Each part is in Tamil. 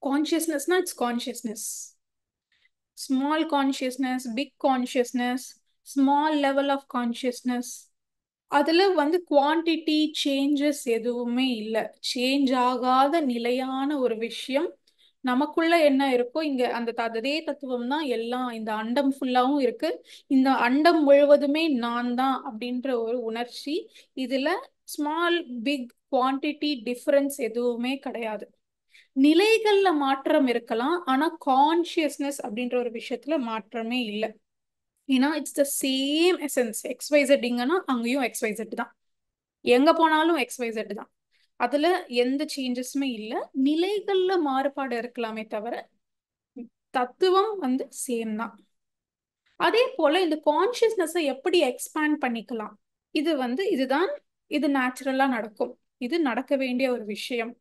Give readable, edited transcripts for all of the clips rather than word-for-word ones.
Consciousness, it's consciousness. Small consciousness, big consciousness, small level of consciousness. அதுல வந்து குவான்டிட்டி சேஞ்சஸ் எதுவுமே இல்லை. சேஞ்ச் ஆகாத நிலையான ஒரு விஷயம் நமக்குள்ள என்ன இருக்கோ இங்க அந்த அதே தத்துவம் தான் எல்லாம் இந்த அண்டம் ஃபுல்லாவும் இருக்கு. இந்த அண்டம் முழுவதுமே நான் தான் அப்படின்ற ஒரு உணர்ச்சி. இதுல ஸ்மால் பிக் குவான்டிட்டி டிஃபரன்ஸ் எதுவுமே கிடையாது. நிலைகள்ல மாற்றம் இருக்கலாம், ஆனா கான்சியஸ்னஸ் அப்படின்ற ஒரு விஷயத்துல மாற்றமே இல்லை. ஏன்னா இட்ஸ் த சேம் எசன்ஸ். எக்ஸ்வைசட்ங்கன்னா அங்கேயும் எக்ஸ்வைசட் தான், எங்க போனாலும் எக்ஸ்வைசட் தான். அதுல எந்த சேஞ்சஸுமே இல்லை. நிலைகள்ல மாறுபாடு இருக்கலாமே தவிர தத்துவம் வந்து சேம் தான். அதே போல இந்த கான்சியஸ்னஸை எப்படி எக்ஸ்பேண்ட் பண்ணிக்கலாம்? இது வந்து இதுதான், இது நேச்சுரலா நடக்கும், இது நடக்க வேண்டிய ஒரு விஷயம்.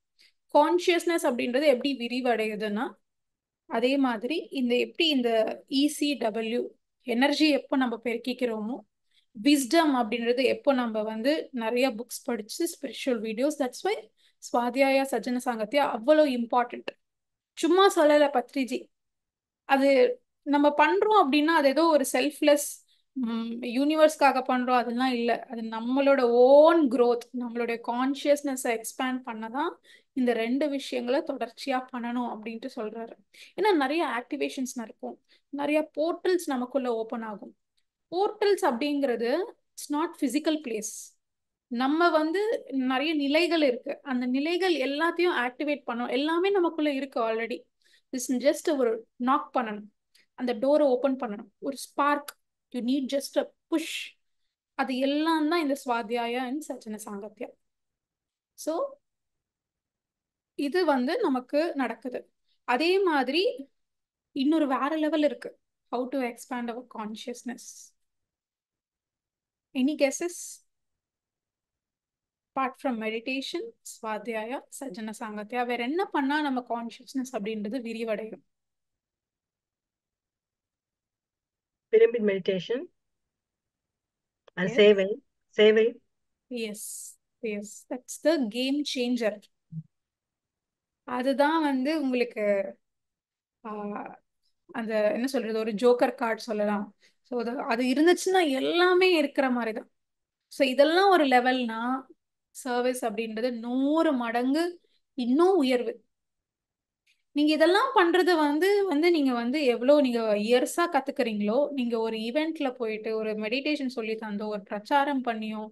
கான்சியஸ்னஸ் அப்படின்றது எப்படி விரிவடையுதுன்னா, அதே மாதிரி இந்த எப்படி இந்த ECW எனர்ஜி எப்போ நம்ம பெருக்கிக்கிறோமோ, விஸ்டம் அப்படின்றது எப்போ நம்ம வந்து நிறைய புக்ஸ் படிச்சு ஸ்பிரிச்சுவல் வீடியோஸ், தட்ஸ் வை ஸ்வாத்தியாயா சஜ்ஜன சாங்கத்யா அவ்வளோ இம்பார்ட்டன்ட். சும்மா சொல்லலை பத்ரிஜி. அது நம்ம பண்றோம் அப்படின்னா அது ஏதோ ஒரு செல்ஃப்லெஸ் யூனிவர்ஸ்க்காக பண்றோம் அதெல்லாம் இல்லை. அது நம்மளோட ஓன் growth, நம்மளுடைய கான்சியஸ்னஸை எக்ஸ்பேண்ட் பண்ணதான் இந்த ரெண்டு விஷயங்களை தொடர்ச்சியா பண்ணணும் அப்படின்ட்டு சொல்றாரு. ஏன்னா நிறைய ஆக்டிவேஷன்ஸ் நடக்கும், நிறைய போர்ட்டல்ஸ் நமக்குள்ள ஓப்பன் ஆகும். போர்ட்டல்ஸ் அப்படிங்கிறது இட்ஸ் நாட் பிசிக்கல் பிளேஸ். நம்ம வந்து நிறைய நிலைகள் இருக்கு, அந்த நிலைகள் எல்லாத்தையும் ஆக்டிவேட் பண்ணணும். எல்லாமே நமக்குள்ள இருக்கு ஆல்ரெடி. திஸ் ஜஸ்ட் ஒரு நாக் பண்ணணும், அந்த டோரை ஓப்பன் பண்ணணும், ஒரு spark. You need just a push. அது எல்லாம் தான் இந்த ஸ்வாத்தியாயா அண்ட் சஜ்ஜன சாங்கத்யா. ஸோ இது வந்து நமக்கு நடக்குது. அதே மாதிரி இன்னொரு வேற லெவல் இருக்கு, how to expand our consciousness. Any guesses? apart from meditation, ஸ்வாத்தியாயா, சஜ்ஜன சாங்கத்யா, வேற என்ன பண்ணா நம்ம கான்சியஸ்னஸ் அப்படின்றது விரிவடையும்? Pyramid meditation and Yes. சேவை. Yes, yes, that's the game changer. அதுதான் வந்து உங்களுக்கு அந்த என்ன சொல்றது, ஒரு ஜோக்கர் கார்டு சொல்லலாம். ஸோ அது இருந்துச்சுன்னா எல்லாமே இருக்கிற மாதிரி தான். ஸோ இதெல்லாம் ஒரு லெவல்னா சர்வீஸ் அப்படின்றது 100 மடங்கு இன்னும் உயர்வு. நீங்க இதெல்லாம் பண்றது வந்து வந்து நீங்க வந்து எவ்வளவு நீங்க இயர்ஸா கத்துக்கிறீங்களோ, நீங்க ஒரு ஈவெண்ட்ல போயிட்டு ஒரு மெடிடேஷன் சொல்லி தந்தோ, ஒரு பிரச்சாரம் பண்ணியோ,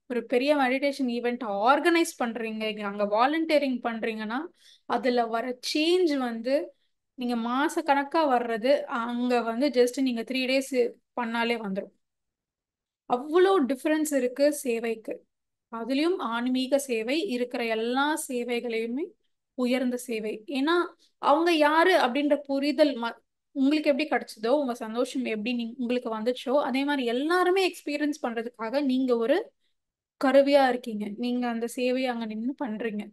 ஒரு பெரிய மெடிடேஷன் ஈவெண்ட் ஆர்கனைஸ் பண்றீங்க, அங்க வாலண்டியரிங் பண்றீங்கன்னா அதுல வர சேஞ்ச் வந்து நீங்க மாச கணக்கா வர்றது அங்க வந்து ஜஸ்ட் நீங்க 3 days பண்ணாலே வந்துடும். அவ்வளோ டிஃபரன்ஸ் இருக்கு சேவைக்கு. அதுலயும் ஆன்மீக சேவை இருக்கிற எல்லா சேவைகளையுமே உயர்ந்த சேவை. ஏன்னா அவங்க யாரு அப்படின்ற புரிதல் உங்களுக்கு எப்படி கிடைச்சதோ, உங்க சந்தோஷம் எப்படி உங்களுக்கு வந்துச்சோ, அதே மாதிரி எல்லாருமே எக்ஸ்பீரியன்ஸ் பண்றதுக்காக நீங்க ஒரு கருவியா இருக்கீங்க. நீங்க அந்த சேவையை அங்க நின்று பண்றீங்க.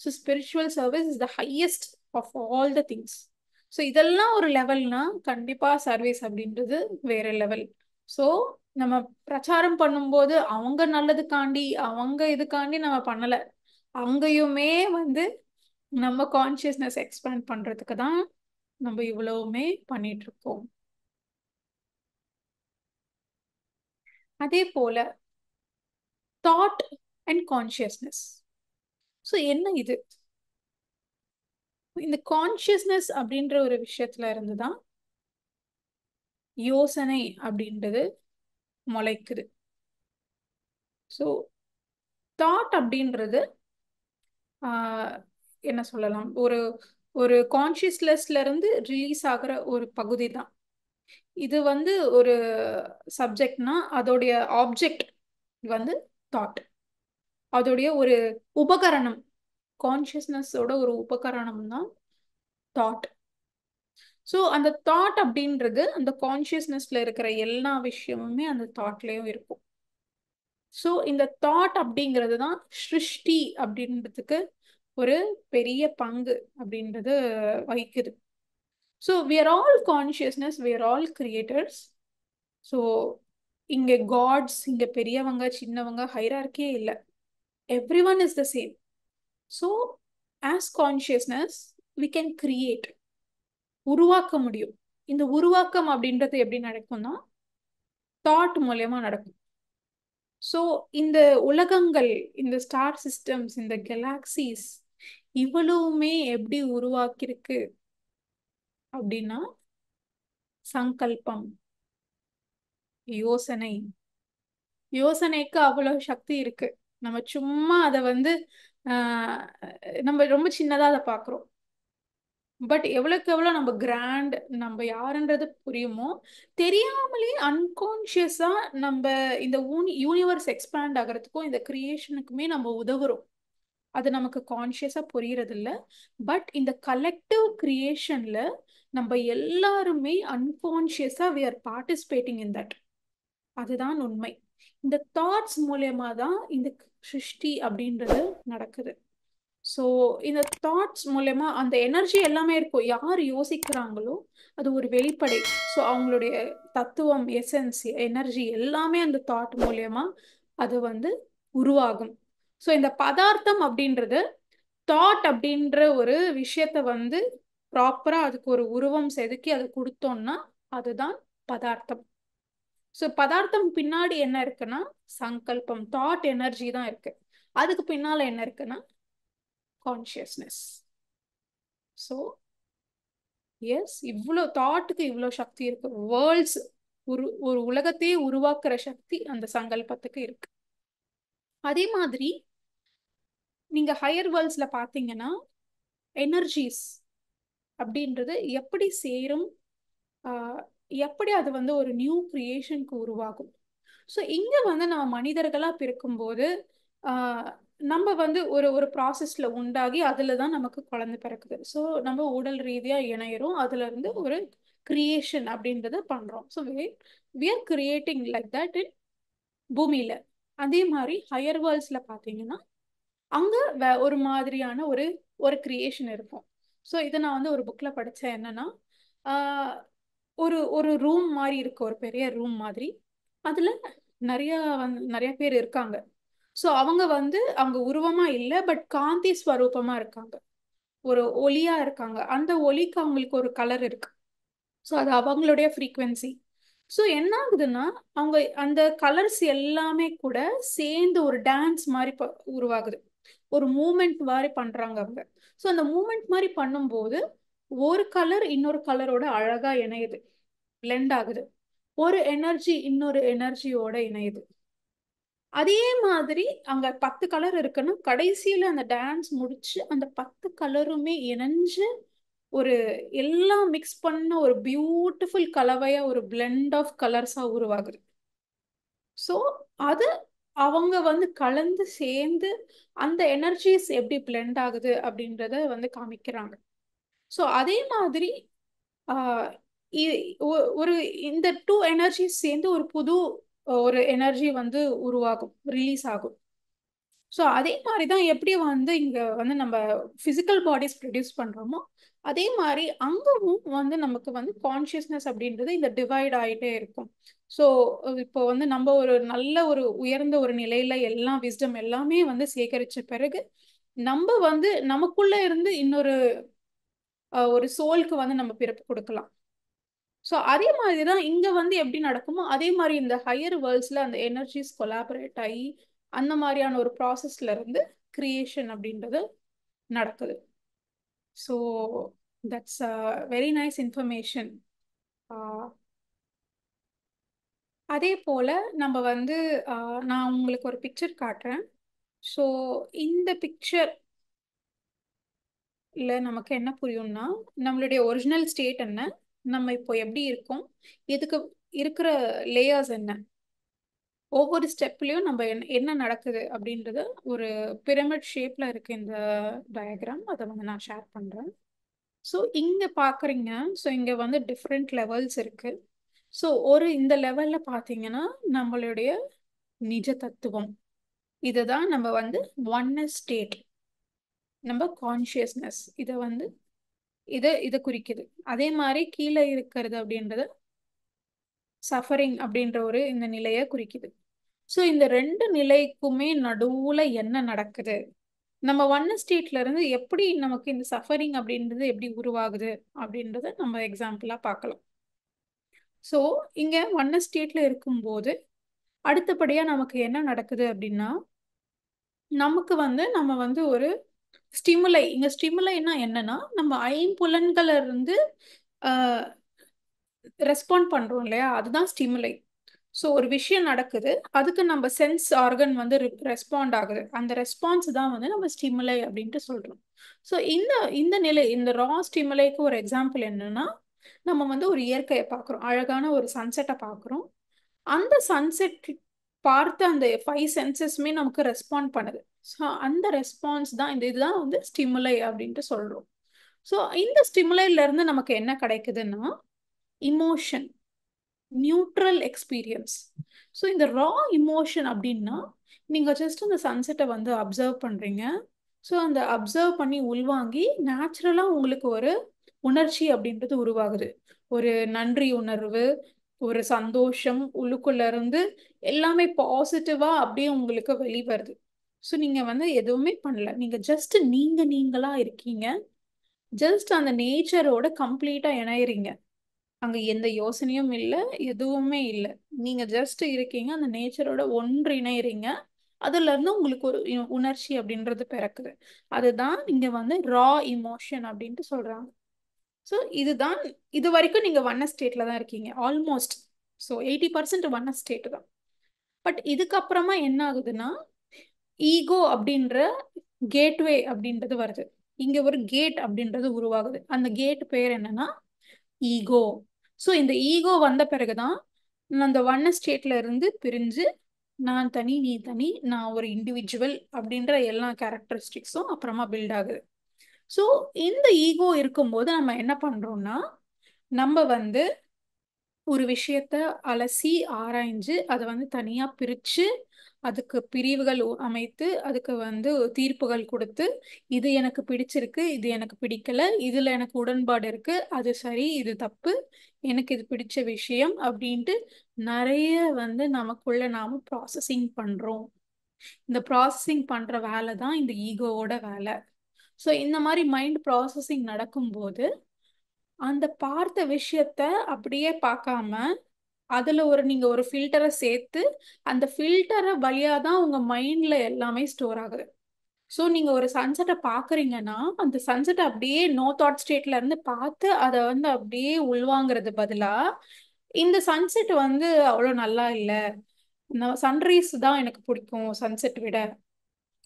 So spiritual service is the highest of all the things. So இதெல்லாம் ஒரு லெவல்னா கண்டிப்பா சர்வீஸ் அப்படின்றது வேற லெவல். ஸோ நம்ம பிரச்சாரம் பண்ணும்போது அவங்க நல்லதுக்காண்டி அவங்க இதுக்காண்டி நம்ம பண்ணல, அங்கேயுமே வந்து நம்ம கான்சியஸ்னஸ் எக்ஸ்பேண்ட் பண்றதுக்கு தான் நம்ம இவ்வளவுமே பண்ணிட்டு இருக்கோம். அதே போல தாட் அண்ட் கான்சியஸ்னஸ். ஸோ என்ன இது? இந்த கான்சியஸ்னஸ் அப்படின்ற ஒரு விஷயத்துல இருந்துதான் யோசனை அப்படின்றது முளைக்குது. ஸோ தாட் அப்படின்றது என்ன சொல்லலாம், ஒரு ஒரு கான்சியஸ்னஸ்ல இருந்து ரிலீஸ் ஆகிற ஒரு பகுதி தான் இது. வந்து ஒரு சப்ஜெக்ட்னா அதோடைய ஆப்ஜெக்ட் வந்து தாட், அதோடைய ஒரு உபகரணம், கான்சியஸ்னஸோட ஒரு உபகரணம் தான் தாட். ஸோ அந்த தாட் அப்படின்றது அந்த கான்சியஸ்னஸ்ல இருக்கிற எல்லா விஷயமுமே அந்த தாட்லயும் இருக்கும். ஸோ இந்த தாட் அப்படிங்கிறது தான் சிருஷ்டி அப்படின்றதுக்கு ஒரு பெரிய பங்கு அப்படின்றது வகிக்குது. So we are all consciousness, we are all creators. So இங்க காட்ஸ், இங்க பெரியவங்க சின்னவங்க ஹைரார்க்கியே இல்லை. Every one is the same. So as consciousness we can create, உருவாக்க முடியும். இந்த உருவாக்கம் அப்படின்றது எப்படி நடக்கும்னா தாட் மூலயமா நடக்கும். ஸோ இந்த உலகங்கள், இந்த ஸ்டார் சிஸ்டம்ஸ், இந்த கெலாக்சிஸ் இவ்வளவுமே எப்படி உருவாக்கியிருக்கு அப்படின்னா சங்கல்பம், யோசனை. யோசனைக்கு அவ்வளவு சக்தி இருக்கு. நம்ம சும்மா அதை வந்து நம்ம ரொம்ப சின்னதா அதை பார்க்குறோம். பட் எவ்வளவுக்கு எவ்வளவு நம்ம கிராண்ட், நம்ம யாருன்றது புரியுமோ, தெரியாமலே அன்கான்ஷியஸா நம்ம இந்த யூனிவர்ஸ் எக்ஸ்பேண்ட் ஆகிறதுக்கும் இந்த கிரியேஷனுக்குமே நம்ம உதவுறோம். அது நமக்கு கான்ஷியஸா புரியறது இல்ல. பட் இந்த கலெக்டிவ் கிரியேஷன்ல நம்ம எல்லாருமே அன்கான்ஷியஸா we are participating in that. அதுதான் உண்மை. இந்த தாட்ஸ் மூலயமா தான் இந்த சிருஷ்டி அப்படின்றது நடக்குது. ஸோ இந்த தாட்ஸ் மூலயமா அந்த எனர்ஜி எல்லாமே இருக்கும். யார் யோசிக்கிறாங்களோ அது ஒரு வெளிப்படை. ஸோ அவங்களுடைய தத்துவம், எசன்ஸ், எனர்ஜி எல்லாமே அந்த தாட் மூலயமா அது வந்து உருவாகும். ஸோ இந்த பதார்த்தம் அப்படின்றது தாட் அப்படின்ற ஒரு விஷயத்த வந்து ப்ராப்பரா அதுக்கு ஒரு உருவம் செதுக்கி அது கொடுத்தோம்னா அதுதான் பதார்த்தம். ஸோ பதார்த்தம் பின்னாடி என்ன இருக்குன்னா சங்கல்பம், தாட் எனர்ஜி தான் இருக்கு. அதுக்கு பின்னால என்ன இருக்குன்னா கான்ஷியஸ்னஸ். ஸோ எஸ், இவ்வளோ தாட்டுக்கு இவ்வளோ சக்தி இருக்கு. வேர்ல்ட்ஸ் ஒரு உலகத்தையே உருவாக்குற சக்தி அந்த சங்கல்பத்துக்கு இருக்கு. அதே மாதிரி நீங்க ஹையர் வேர்ல்ட்ஸ்ல பாத்தீங்கன்னா எனர்ஜிஸ் அப்படின்றது எப்படி சேரும், எப்படி அது வந்து ஒரு நியூ கிரியேஷனுக்கு உருவாகும். ஸோ இங்க வந்து நம்ம மனிதர்களா பிறக்கும்போது நம்ம வந்து ஒரு ஒரு ப்ராசஸ்ல உண்டாகி அதுல தான் நமக்கு குழந்தை பிறக்குது. ஸோ நம்ம உடல் ரீதியா இணையிறோம், அதுல இருந்து ஒரு கிரியேஷன் அப்படின்றத பண்றோம். So we are creating like that in பூமியில. அதே மாதிரி ஹையர் வேர்ல்ட்ஸ்ல பாத்தீங்கன்னா அங்க ஒரு மாதிரியான ஒரு ஒரு கிரியேஷன் இருக்கும். ஸோ இதை நான் வந்து ஒரு புக்ல படிச்சேன். என்னன்னா ஒரு ஒரு ரூம் மாதிரி இருக்கு, ஒரு பெரிய ரூம் மாதிரி. அதுல நிறைய பேர் இருக்காங்க. ஸோ அவங்க உருவமா இல்லை, பட் காந்தி ஸ்வரூபமா இருக்காங்க, ஒரு ஒளியா இருக்காங்க. அந்த ஒளிக்கு அவங்களுக்கு ஒரு கலர் இருக்கு. ஸோ அது அவங்களுடைய ஃப்ரீக்வன்சி. ஸோ என்ன ஆகுதுன்னா அவங்க அந்த கலர்ஸ் எல்லாமே கூட சேர்ந்து ஒரு டான்ஸ் மாதிரி உருவாகுது, ஒரு மூமெண்ட் மாதிரி பண்றாங்க அவங்க. ஸோ அந்த மூமெண்ட் மாதிரி பண்ணும்போது ஒரு கலர் இன்னொரு கலரோட அழகா இணையுது, பிளெண்ட் ஆகுது. ஒரு எனர்ஜி இன்னொரு எனர்ஜியோட இணையுது. அதே மாதிரி அங்க 10 கலர் இருக்குன்னா கடைசியில அந்த டான்ஸ் முடிச்சு அந்த 10 கலருமே இணைஞ்சு ஒரு எல்லாம் மிக்ஸ் பண்ண ஒரு பியூட்டிஃபுல் கலவையா ஒரு பிளெண்ட் ஆஃப் கலர்ஸா உருவாகுது. ஸோ அது அவங்க வந்து கலந்து சேர்ந்து அந்த எனர்ஜிஸ் எப்படி பிளெண்ட் ஆகுது அப்படின்றத வந்து காமிக்கிறாங்க. ஸோ அதே மாதிரி ஒரு இந்த 2 எனர்ஜிஸ் சேர்ந்து ஒரு புது ஒரு எனர்ஜி வந்து உருவாகும், ரிலீஸ் ஆகும். ஸோ அதே மாதிரி தான் எப்படி வந்து இங்க வந்து நம்ம பிசிக்கல் பாடிஸ் ப்ரொடியூஸ் பண்றோமோ அதே மாதிரி அங்கவும் வந்து நமக்கு வந்து கான்ஷியஸ்னஸ் அப்படின்றது இந்த டிவைட் ஆகிட்டே இருக்கும். ஸோ இப்போ வந்து நம்ம ஒரு நல்ல ஒரு உயர்ந்த ஒரு நிலையில எல்லாம் விஸ்டம் எல்லாமே வந்து சேகரிச்ச பிறகு நம்ம வந்து நமக்குள்ள இருந்து இன்னொரு ஒரு சோலுக்கு வந்து நம்ம பிறப்பு கொடுக்கலாம். ஸோ அதே மாதிரி தான் இங்க வந்து எப்படி நடக்குமோ அதே மாதிரி இந்த ஹையர் வேர்ல்ட்ஸ்ல அந்த எனர்ஜிஸ் கொலாபரேட் ஆகி அந்த மாதிரியான ஒரு ப்ராசஸ்ல இருந்து கிரியேஷன் அப்படின்றது நடக்குது. So that's very nice information. அதே போல நம்ம வந்து நான் உங்களுக்கு ஒரு பிக்சர் காட்டுறேன். ஸோ இந்த பிக்சர் இல்லை நமக்கு என்ன புரியும்னா நம்மளுடைய ஒரிஜினல் ஸ்டேட் என்ன, நம்ம இப்போ எப்படி இருக்கோம், இதுக்கு இருக்கிற லேயர்ஸ் என்ன, ஒவ்வொரு ஸ்டெப்லயும் நம்ம என்ன நடக்குது அப்படின்றது ஒரு பிரமிட் ஷேப்ல இருக்கு இந்த டயக்ராம். அதை வந்து நான் ஷேர் பண்றேன். ஸோ இங்க பாக்குறீங்க, ஸோ இங்க வந்து டிஃப்ரெண்ட் லெவல்ஸ் இருக்கு. ஸோ இந்த லெவல்ல பாத்தீங்கன்னா நம்மளுடைய நிஜ தத்துவம், இதுதான் நம்ம வந்து ஒன்னஸ் ஸ்டேட், நம்ம கான்ஷியஸ்னஸ் இதை வந்து இதை குறிக்குது. அதே மாதிரி கீழே இருக்கிறது அப்படின்றது சஃபரிங் அப்படின்ற ஒரு இந்த நிலையை குறிக்குது. ஸோ இந்த 2 நிலைக்குமே நடுவுல என்ன நடக்குது நம்ம ஒன்ன ஸ்டேட்ல இருந்து எப்படி நமக்கு இந்த சஃபரிங் அப்படின்றது எப்படி உருவாகுது அப்படின்றத நம்ம எக்ஸாம்பிளா பார்க்கலாம். ஸோ இங்க ஒன்ன ஸ்டேட்ல இருக்கும்போது அடுத்தபடியா நமக்கு என்ன நடக்குது அப்படின்னா, நமக்கு வந்து நம்ம வந்து ஒரு ஸ்டிமுலை, இங்க ஸ்டிமுலைனா என்னன்னா, நம்ம ஐம்புலன்கள்ல இருந்து ரெஸ்பாண்ட் பண்றோம் இல்லையா, அதுதான் ஸ்டிமுலை. ஸோ ஒரு விஷயம் நடக்குது, அதுக்கு நம்ம சென்ஸ் ஆர்கன் வந்து ரெஸ்பாண்ட் ஆகுது. அந்த ரெஸ்பான்ஸ் தான் வந்து நம்ம ஸ்டிமுலை அப்படின்ட்டு சொல்றோம். ஸோ இந்த இந்த நிலை, இந்த ரா ஸ்டிமுலைக்கு ஒரு எக்ஸாம்பிள் என்னன்னா, நம்ம வந்து ஒரு இயற்கையை பார்க்குறோம், அழகான ஒரு சன்செட்டை பார்க்குறோம். அந்த சன்செட் பார்த்து அந்த 5 சென்சஸுமே நமக்கு ரெஸ்பாண்ட் பண்ணுது. ஸோ அந்த ரெஸ்பான்ஸ் தான் இதுதான் வந்து ஸ்டிமுலை அப்படின்ட்டு சொல்றோம். ஸோ இந்த ஸ்டிமுலைல இருந்து நமக்கு என்ன கிடைக்குதுன்னா, இமோஷன், நியூட்ரல் எக்ஸ்பீரியன்ஸ். ஸோ இந்த ரா இமோஷன் அப்படின்னா, நீங்க ஜஸ்ட் அந்த சன்செட்டை வந்து அப்சர்வ் பண்றீங்க. ஸோ அந்த அப்சர்வ் பண்ணி உள்வாங்கி நேச்சுரலா உங்களுக்கு ஒரு உணர்ச்சி அப்படின்றது உருவாகுது. ஒரு நன்றி உணர்வு, ஒரு சந்தோஷம் உள்ளுக்குள்ள இருந்து எல்லாமே பாசிட்டிவா அப்படியே உங்களுக்கு வெளிவருது. ஸோ நீங்க வந்து எதுவுமே பண்ணல, நீங்க ஜஸ்ட் நீங்களா இருக்கீங்க. ஜஸ்ட் அந்த நேச்சரோட கம்ப்ளீட்டா இணையறீங்க. அங்க எந்த யோசனையும் இல்ல, எதுவுமே இல்ல. நீங்க ஜஸ்ட் இருக்கீங்க, அந்த நேச்சரோட ஒன்றிணையறீங்க. அதுல இருந்து உங்களுக்கு ஒரு உணர்ச்சி அப்படின்றது பிறக்குது. அதுதான் இங்க வந்து ரா இமோஷன் அப்படின்ட்டு சொல்றாங்க. ஸோ இதுதான், இது வரைக்கும் நீங்க ஒன்ன ஸ்டேட்ல தான் இருக்கீங்க ஆல்மோஸ்ட். ஸோ 80% ஒன்ன ஸ்டேட் தான். பட் இதுக்கப்புறமா என்ன ஆகுதுன்னா, ஈகோ அப்படின்ற கேட்வே அப்படின்றது வருது. இங்க ஒரு கேட் அப்படின்றது உருவாகுது. அந்த கேட் பேர் என்னன்னா ஈகோ. ஸோ இந்த ஈகோ வந்த பிறகுதான் அந்த ஒன்ன ஸ்டேட்ல இருந்து பிரிஞ்சு நான் தனி, நீ தனி, நான் ஒரு இண்டிவிஜுவல் அப்படின்ற எல்லா கேரக்டரிஸ்டிக்ஸும் அப்புறமா பில்ட் ஆகுது. ஸோ இந்த ஈகோ இருக்கும்போது நம்ம என்ன பண்றோம்னா, நம்ம வந்து ஒரு விஷயத்த அலசி ஆராய்ஞ்சு அதை வந்து தனியா பிரிச்சு அதுக்கு பிரிவுகள் அமைத்து அதுக்கு வந்து தீர்ப்புகள் கொடுத்து, இது எனக்கு பிடிச்சிருக்கு, இது எனக்கு பிடிக்கல, இதுல எனக்கு உடன்பாடு இருக்கு, அது சரி, இது தப்பு, எனக்கு இது பிடிச்ச விஷயம் அப்படின்ட்டு நிறைய வந்து நமக்குள்ள நாம ப்ராசஸிங் பண்றோம். இந்த ப்ராசஸிங் பண்ற வேலை தான் இந்த ஈகோவோட வேலை. ஸோ இந்த மாதிரி மைண்ட் ப்ராசஸிங் நடக்கும்போது அந்த பார்த்த விஷயத்த அப்படியே பார்க்காம அதுல நீங்க ஒரு ஃபில்டரை சேர்த்து அந்த ஃபில்டரை வழியா தான் உங்க மைண்ட்ல எல்லாமே ஸ்டோர் ஆகுது. ஸோ நீங்க ஒரு சன்செட்டை பாக்குறீங்கன்னா, அந்த சன்செட்டை அப்படியே நோ தாட் ஸ்டேட்ல இருந்து பார்த்து அதை வந்து அப்படியே உள்வாங்கிறது பதிலா, இந்த சன்செட் வந்து அவ்வளோ நல்லா இல்லை, சன்ரைஸ் தான் எனக்கு பிடிக்கும் சன்செட் விட,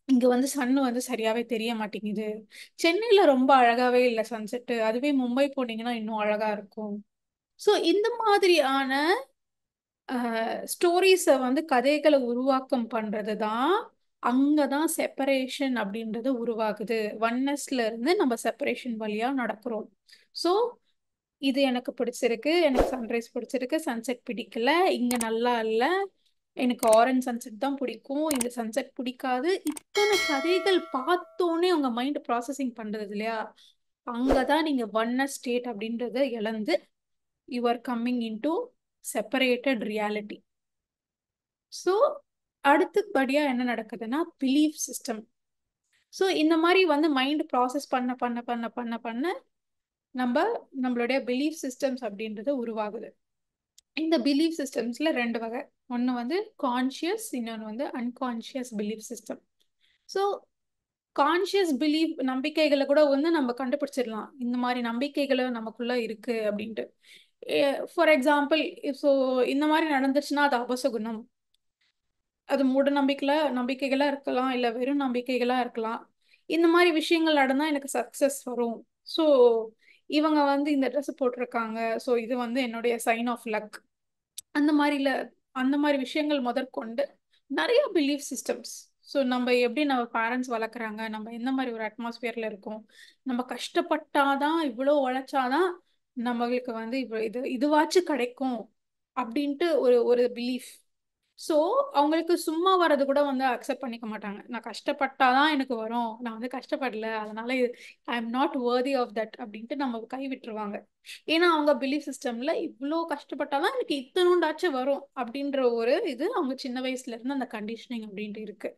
இங்க வந்து சன் வந்து சரியாவே தெரிய மாட்டேங்குது, சென்னையில ரொம்ப அழகாவே இல்லை சன்செட், அதுவே மும்பை போனீங்கன்னா இன்னும் அழகா இருக்கும். ஸோ இந்த மாதிரியான ஸ்டோரிஸை வந்து கதைகளை உருவாக்கம் பண்றது தான், அங்கதான் செப்பரேஷன் அப்படின்றது உருவாகுது. ஒன்னஸ்ல இருந்து நம்ம செப்பரேஷன் வழியா நடக்கிறோம். ஸோ இது எனக்கு பிடிச்சிருக்கு, எனக்கு சன்ரைஸ் பிடிச்சிருக்கு, சன்செட் பிடிக்கல, இங்க நல்லா இல்லை, எனக்கு ஆரஞ்ச் சன்செட் தான் பிடிக்கும், இந்த சன்செட் பிடிக்காது, இத்தனை கதைகள் பார்த்தோன்னே உங்க மைண்ட் ப்ராசஸிங் பண்றது இல்லையா, அங்கதான் நீங்க ஒன்னஸ் ஸ்டேட் அப்படின்றத இழந்து you are coming into separated reality. So அடுத்தபடியா என்ன நடக்குதுன்னா பிலீஃப் சிஸ்டம். ஸோ இந்த மாதிரி வந்து மைண்ட் ப்ராசஸ் பண்ண பண்ண பண்ண பண்ண பண்ண நம்மளுடைய பிலீஃப் சிஸ்டம்ஸ் அப்படின்றது உருவாகுது. இந்த பிலீஃப் சிஸ்டம்ஸ்ல ரெண்டு வகை, ஒன்று வந்து கான்ஷியஸ், இன்னொன்று வந்து unconscious belief system. So conscious belief நம்பிக்கைகளை கூட வந்து நம்ம கண்டுபிடிச்சிடலாம், இந்த மாதிரி நம்பிக்கைகளும் நமக்குள்ள இருக்கு அப்படின்ட்டு. ஃபார் எக்ஸாம்பிள், ஸோ இந்த மாதிரி நடந்துச்சுன்னா அது அபசகுணம், அது மூட நம்பிக்கைகளா இருக்கலாம், இல்ல வெறும் நம்பிக்கைகளா இருக்கலாம். இந்த மாதிரி விஷயங்கள் நடந்தா எனக்கு சக்சஸ் வரும், ஸோ இவங்க வந்து இந்த ட்ரெஸ் போட்டிருக்காங்க, ஸோ இது வந்து என்னுடைய சைன் ஆஃப் லக், அந்த மாதிரில அந்த மாதிரி விஷயங்கள் முதற்கொண்டு நிறைய பிலீஃப் சிஸ்டம்ஸ். ஸோ நம்ம எப்படி நம்ம பேரண்ட்ஸ் வளர்க்குறாங்க, நம்ம எந்த மாதிரி ஒரு அட்மாஸ்பியர்ல இருக்கோம், நம்ம கஷ்டப்பட்டாதான் இவ்வளோ உழைச்சாதான் நம்மளுக்கு வந்து இதுவாச்சும் கிடைக்கும் அப்படின்ட்டு ஒரு ஒரு பிலீஃப். ஸோ அவங்களுக்கு சும்மா வர்றது கூட வந்து அக்செப்ட் பண்ணிக்க மாட்டாங்க, நான் கஷ்டப்பட்டாதான் எனக்கு வரும், நான் வந்து கஷ்டப்படல அதனால I am not worthy of that அப்படின்ட்டு நம்ம கை விட்டுருவாங்க. ஏன்னா அவங்க பிலீஃப் சிஸ்டம்ல இவ்வளோ கஷ்டப்பட்டாதான் எனக்கு இத்தனோண்டாச்சும் வரும் அப்படின்ற ஒரு இது அவங்க சின்ன வயசுல இருந்து அந்த கண்டிஷனிங் அப்படின்ட்டு இருக்கு.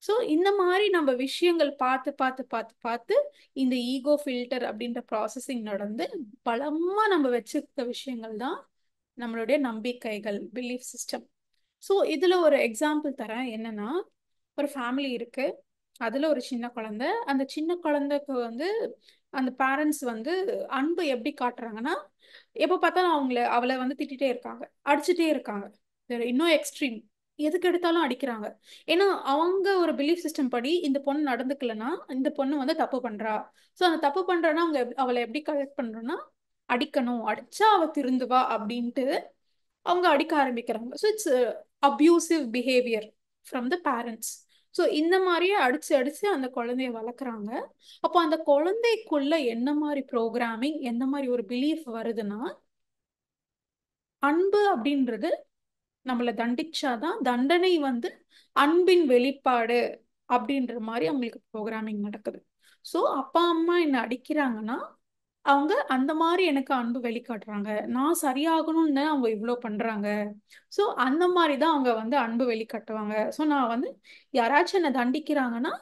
ஸோ இந்த மாதிரி நம்ம விஷயங்கள் பார்த்து பார்த்து பார்த்து பார்த்து இந்த ஈகோ ஃபில்டர் அப்படின்ற ப்ராசஸிங் நடந்து பலமா நம்ம வச்சிருக்க விஷயங்கள் தான் நம்மளுடைய நம்பிக்கைகள், பிலீஃப் சிஸ்டம். ஸோ இதுல ஒரு எக்ஸாம்பிள் தரேன். என்னன்னா, ஒரு ஃபேமிலி இருக்கு. அதுல ஒரு சின்ன குழந்தை. அந்த சின்ன குழந்தைக்கு வந்து அந்த பேரண்ட்ஸ் வந்து அன்பு எப்படி காட்டுறாங்கன்னா, எப்ப பார்த்தாலும் அவளை வந்து திட்டிட்டே இருக்காங்க, அடிச்சுட்டே இருக்காங்க. இன்னும் எக்ஸ்ட்ரீம், எதுக்கு எடுத்தாலும் அடிக்கிறாங்க. ஏன்னா அவங்க ஒரு பிலீஃப் சிஸ்டம் படி இந்த பொண்ணு நடந்துக்கலன்னா இந்த பொண்ணு வந்து தப்பு பண்றா. ஸோ அந்த தப்பு பண்றான்னா அவங்க அவளை எப்படி கரெக்ட் பண்றோம்னா, அடிக்கணும், அடிச்சா அவ திருந்துவா அப்படின்ட்டு அவங்க அடிக்க ஆரம்பிக்கிறாங்க. So it's abusive behaviour from the parents. So இந்த மாதிரியே அடிச்சு அடிச்சு அந்த குழந்தைய வளர்க்குறாங்க. அப்போ அந்த குழந்தைக்குள்ள என்ன மாதிரி ப்ரோக்ராமிங், என்ன மாதிரி ஒரு பிலீஃப் வருதுன்னா, அன்பு அப்படின்றது நம்மளை தண்டிச்சாதான் தண்டனை வந்து அன்பின் வெளிப்பாடு அப்படின்ற மாதிரி அவங்களுக்கு ப்ரோக்ராமிங் நடக்குது. ஸோ அப்பா அம்மா என்ன அடிக்கிறாங்கன்னா அவங்க அந்த மாதிரி எனக்கு அன்பு வெளிக்காட்டுறாங்க, நான் சரியாகணும்னு தான் அவங்க இவ்வளோ பண்றாங்க. ஸோ அந்த மாதிரி தான் அவங்க வந்து அன்பு வெளிக்காட்டுவாங்க. ஸோ நான் வந்து யாராச்சும் என்னை தண்டிக்கிறாங்கன்னா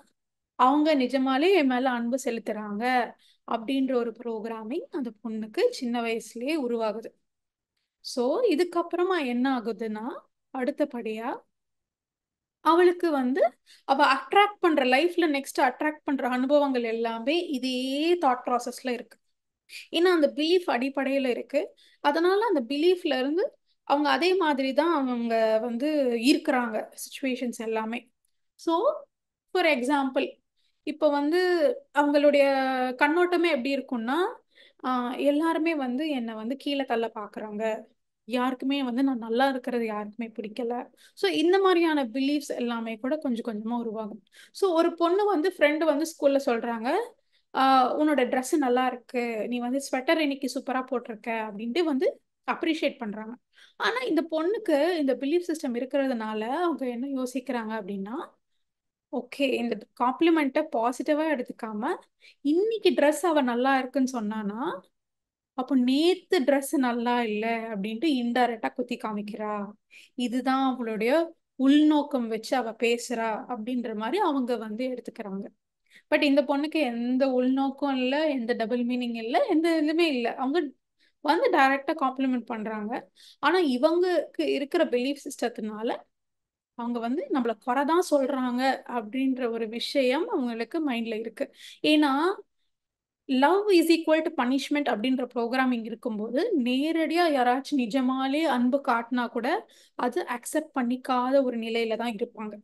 அவங்க நிஜமாலே என் மேல அன்பு செலுத்துறாங்க அப்படின்ற ஒரு ப்ரோக்ராமிங் அந்த பொண்ணுக்கு சின்ன வயசுலயே உருவாகுது. ஸோ இதுக்கப்புறமா என்ன ஆகுதுன்னா, அடுத்தபடியா அவளுக்கு வந்து அவ அட்ராக்ட் பண்ற லைஃப்ல நெக்ஸ்ட் அட்ராக்ட் பண்ற அனுபவங்கள் எல்லாமே இதே தாட் ப்ராசஸ்ல இருக்கு. ஏன்னா அந்த பிலீஃப் அடிப்படையில இருக்கு. அதனால அந்த பிலீஃப்ல இருந்து அவங்க அதே மாதிரி தான் அவங்க வந்து இருக்கிறாங்க சுச்சுவேஷன்ஸ் எல்லாமே. ஸோ ஃபார் எக்ஸாம்பிள், இப்போ வந்து அவங்களுடைய கண்ணோட்டமே எப்படி இருக்கும்னா, எல்லாருமே வந்து என்னை வந்து கீழே தள்ள பார்க்குறாங்க, யாருக்குமே வந்து நான் நல்லா இருக்கிறது யாருக்குமே பிடிக்கல. ஸோ இந்த மாதிரியான பிலீஃப்ஸ் எல்லாமே கூட கொஞ்சம் கொஞ்சமா உருவாகும். ஸோ ஒரு பொண்ணு வந்து ஃப்ரெண்டு வந்து ஸ்கூல்ல சொல்றாங்க, உன்னோட ட்ரெஸ் நல்லா இருக்கு, நீ வந்து ஸ்வெட்டர் இன்னைக்கு சூப்பரா போட்டிருக்க அப்படின்ட்டு வந்து அப்ரிஷியேட் பண்றாங்க. ஆனா இந்த பொண்ணுக்கு இந்த பிலீஃப் சிஸ்டம் இருக்கிறதுனால அவங்க என்ன யோசிக்கிறாங்க அப்படின்னா, ஓகே இந்த காம்ப்ளிமெண்ட்டை பாசிட்டிவா எடுத்துக்காம இன்னைக்கு ட்ரெஸ் அவ நல்லா இருக்குன்னு சொன்னானா, அப்போ நேத்து ட்ரெஸ் நல்லா இல்ல அப்படின்ட்டு இன்டைரக்டா குத்தி காமிக்கிறா, இதுதான் அவளுடைய உள்நோக்கம் வச்சு அவ பேசுறா அப்படின்ற மாதிரி அவங்க வந்து எடுத்துக்கிறாங்க. பட் இந்த பொண்ணுக்கு எந்த உள்நோக்கம் இல்ல, எந்த டபுள் மீனிங் இல்ல, எந்த இதுவுமே இல்ல. அவங்க வந்து டைரக்டா காம்ப்ளிமெண்ட் பண்றாங்க. ஆனா இவங்களுக்கு இருக்கிற பிலீஃப் சிஸ்டத்தினால அவங்க வந்து நம்மள குறைதான் சொல்றாங்க அப்படின்ற ஒரு விஷயம் அவங்களுக்கு மைண்ட்ல இருக்கு. ஏன்னா love is equal to punishment அப்படின்ற ப்ரோக்ராமிங் இருக்கும்போது நேரடியா யாராச்சும் நிஜமாலே அன்பு காட்டினா கூட அது அக்செப்ட் பண்ணிக்காத ஒரு நிலையில தான் இருப்பாங்க.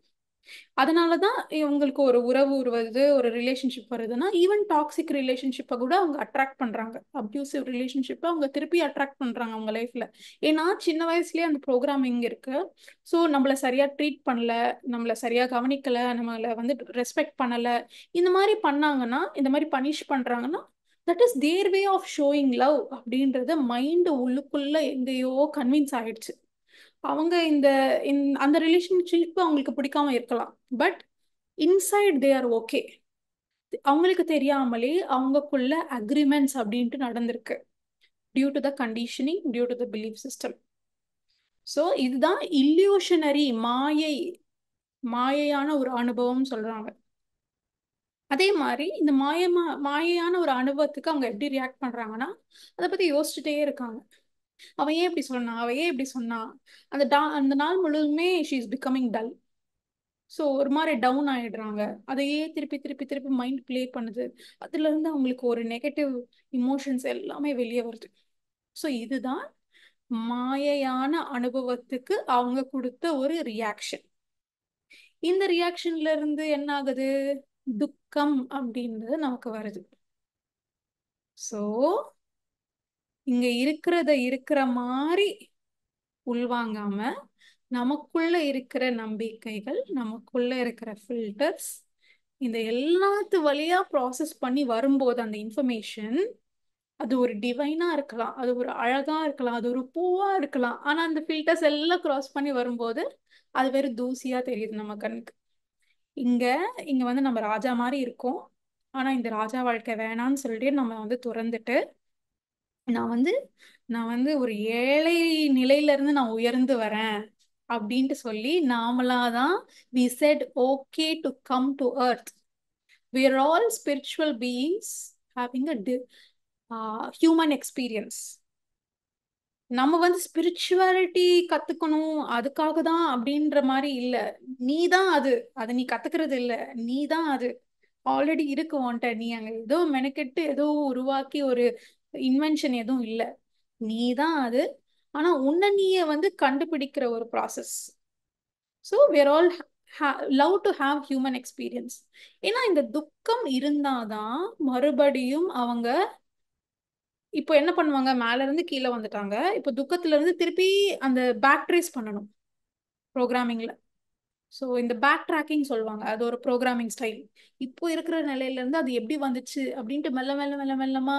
அதனாலதான் இவங்களுக்கு ஒரு உறவு வருது, ஒரு ரிலேஷன்ஷிப் வருதுன்னா ஈவன் டாக்ஸிக் ரிலேஷன்ஷிப்பை கூட அவங்க அட்ராக்ட் பண்றாங்க, அப்யூசிவ் ரிலேஷன்ஷிப்பை அவங்க திருப்பி அட்ராக்ட் பண்றாங்க அவங்க லைஃப்ல. ஏன்னா சின்ன வயசுலயே அந்த ப்ரோக்ராமிங் இருக்கு. ஸோ நம்மள சரியா ட்ரீட் பண்ணல, நம்மள சரியா கவனிக்கல, நம்மள வந்து ரெஸ்பெக்ட் பண்ணல, இந்த மாதிரி பண்ணாங்கன்னா, இந்த மாதிரி பனிஷ் பண்றாங்கன்னா that is their way of showing love அப்படின்றத மைண்ட் உள்ளுக்குள்ள எங்கேயோ கன்வின்ஸ் ஆயிடுச்சு. அவங்க அந்த ரிலேஷன்ஷிப் அவங்களுக்கு பிடிக்காம இருக்கலாம், but inside they are okay. அவங்களுக்கு தெரியாமலே அவங்களுக்குள்ள அக்ரிமெண்ட்ஸ் அப்படின்ட்டு நடந்திருக்கு, due to the conditioning, due to the belief system. So இதுதான் இல்லியூஷனரி, மாயையான ஒரு அனுபவம் சொல்றாங்க. அதே மாதிரி இந்த மாயையான ஒரு அனுபவத்துக்கு அவங்க எப்படி ரியாக்ட் பண்றாங்கன்னா, அதை பத்தி யோசிச்சுட்டே இருக்காங்க. அவன் ஏன் இப்படி சொன்னா, அவ ஏன் இப்படி சொன்னா, அந்த நாள் முழுவதுமே she is becoming dull. So ஒரு மாதிரி டவுன் ஆயிடுறாங்க. அதையே திருப்பி திருப்பி திருப்பி மைண்ட் ப்ளே பண்ணுது. அதுல இருந்து அவங்களுக்கு ஒரு நெகட்டிவ் இமோஷன்ஸ் எல்லாமே வெளியே வருது. ஸோ இதுதான் மாயையான அனுபவத்துக்கு அவங்க கொடுத்த ஒரு ரியாக்ஷன். இந்த ரியாக்ஷன்ல இருந்து என்ன ஆகுது, துக்கம் அப்படின்றது நமக்கு வருது. ஸோ இங்க இருக்கிறத இருக்கிற மாதிரி உள்வாங்காம நமக்குள்ள இருக்கிற நம்பிக்கைகள், நமக்குள்ள இருக்கிற ஃபில்டர்ஸ், இந்த எல்லாத்து வழியா ப்ராசஸ் பண்ணி வரும்போது அந்த இன்ஃபர்மேஷன், அது ஒரு டிவைனா இருக்கலாம், அது ஒரு அழகா இருக்கலாம், அது ஒரு பூவா இருக்கலாம். ஆனா அந்த ஃபில்டர்ஸ் எல்லாம் கிராஸ் பண்ணி வரும்போது அது வெறும் தூசியா தெரியுது நம்ம கண்ணுக்கு. இங்க இங்க வந்து நம்ம ராஜா மாதிரி இருக்கோம். ஆனா இந்த ராஜா வாழ்க்கை வேணாம்னு சொல்லிட்டு நம்ம வந்து துறந்துட்டு, நான் வந்து நான் வந்து ஒரு ஏழை நிலையில இருந்து நான் உயர்ந்து வரேன் அப்படின்ட்டு சொல்லி நாமளாதான் we said okay to come to earth. We are all spiritual beings having a human experience. நம்ம வந்து ஸ்பிரிச்சுவாலிட்டி கத்துக்கணும் அதுக்காக தான் அப்படின்ற மாதிரி இல்ல. நீ தான் அது. அதை நீ கத்துக்கிறது இல்ல, நீ தான் அது. ஆல்ரெடி இருக்கு உன்ட்ட. நீ அங்க ஏதோ மெனக்கெட்டு ஏதோ உருவாக்கி ஒரு இன்வென்ஷன் எதுவும் இல்ல, நீ தான் அது. ஆனா உன்னை நீயே வந்து கண்டுபிடிக்கிற ஒரு process. So we're all love to have human experience. ஏன்னா இந்த துக்கம் இருந்தாதான் மறுபடியும் அவங்க இப்போ என்ன பண்ணுவாங்க, மேல இருந்து கீழே வந்துட்டாங்க, இப்போ துக்கத்துல இருந்து திருப்பி அந்த பேக் ட்ரேஸ் பண்ணணும் ப்ரோக்ராமிங்ல. ஸோ இந்த பேக் ட்ராக்கிங் சொல்லுவாங்க, அது ஒரு ப்ரோக்ராமிங் ஸ்டைல். இப்போ இருக்கிற நிலையில இருந்து அது எப்படி வந்துச்சு அப்படின்ட்டு மெல்ல மெல்ல மெல்ல மெல்லமா